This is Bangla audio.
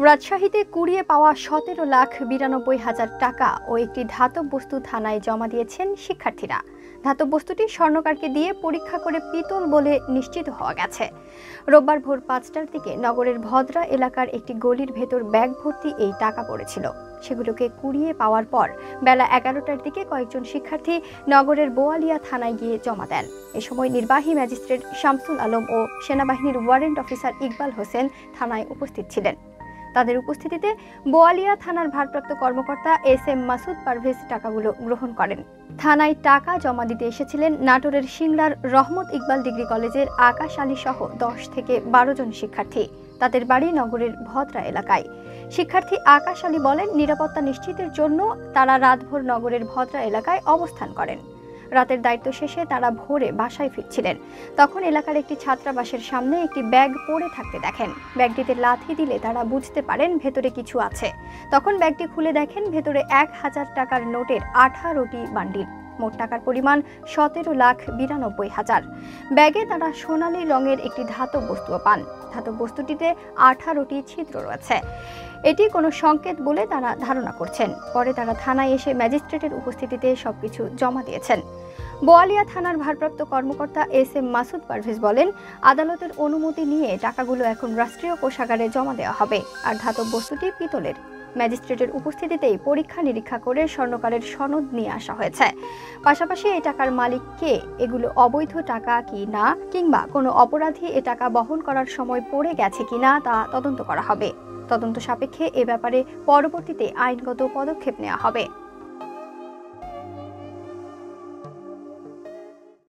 রাজশাহীতে কুড়িয়ে পাওয়া ১৭,৯২,০০০ টাকা ও একটি ধাতব বস্তু থানায় জমা দিয়েছেন শিক্ষার্থীরা। ধাতব বস্তুটি স্বর্ণকারকে দিয়ে পরীক্ষা করে পিতল বলে নিশ্চিত হওয়া গেছে। রোববার ভোর ৫টার দিকে নগরের ভদ্রা এলাকার একটি গলির ভেতর ব্যাগ ভর্তি এই টাকা পড়েছিল। সেগুলোকে কুড়িয়ে পাওয়ার পর বেলা ১১টার দিকে কয়েকজন শিক্ষার্থী নগরের বোয়ালিয়া থানায় গিয়ে জমা দেন। এ সময় নির্বাহী ম্যাজিস্ট্রেট শামসুল আলম ও সেনাবাহিনীর ওয়ারেন্ট অফিসার ইকবাল হোসেন থানায় উপস্থিত ছিলেন। তাদের উপস্থিতিতে বোয়ালিয়া থানার ভারপ্রাপ্ত কর্মকর্তা এস.এম. মাসুদ পারভেজ টাকাগুলো গ্রহণ করেন। থানায় টাকা জমা দিতে এসেছিলেন নাটোরের সিংড়ার রহমত ইকবাল ডিগ্রি কলেজের আকাশ আলী সহ ১০ থেকে ১২ জন শিক্ষার্থী। তাদের বাড়ি নগরের ভদ্রা এলাকায়। শিক্ষার্থী আকাশ আলী বলেন, নিরাপত্তা নিশ্চিতের জন্য তারা রাতভর নগরের ভদ্রা এলাকায় অবস্থান করেন। রাতের দায়িত্ব শেষে তারা ভোরে বাসায় ফিরছিলেন। তখন এলাকার একটি ছাত্রাবাসের সামনে একটি ব্যাগ পড়ে থাকতে দেখেন। ব্যাগটিতে লাথি দিলে তারা বুঝতে পারেন ভেতরে কিছু আছে। তখন ব্যাগটি খুলে দেখেন ভেতরে ১,০০০ টাকার নোটের ১৮টি বান্ডিল। মোট টাকার পরিমাণ ১৭,৯২,০০০। ব্যাগে তারা সোনালী রঙের একটি ধাতব বস্তুও পান। ধাতব বস্তুটিতে ১৮টি ছিদ্র রয়েছে। এটি কোনো সংকেত বলে তারা ধারণা করছেন। পরে তারা থানায় এসে ম্যাজিস্ট্রেটের উপস্থিতিতে সবকিছু জমা দিয়েছেন। বোয়ালিয়া থানার ভারপ্রাপ্ত কর্মকর্তা এস.এম. মাসুদ পারভেজ বলেন, আদালতের অনুমতি নিয়ে টাকাগুলো এখন রাষ্ট্রীয় কোষাগারে জমা দেওয়া হবে। আর ধাতব বস্তুটি পিতলের। ম্যাজিস্ট্রেটের উপস্থিতিতেই পরীক্ষা নিরীক্ষা করে স্বর্ণকারের সনদ নিয়ে আসা হয়েছে। পাশাপাশি এই টাকার মালিক কে, এগুলো অবৈধ টাকা কি না, কিংবা কোনো অপরাধী এ টাকা বহন করার সময় পড়ে গেছে কিনা তা তদন্ত করা হবে। তদন্ত সাপেক্ষে এ ব্যাপারে পরবর্তীতে আইনগত পদক্ষেপ নেওয়া হবে।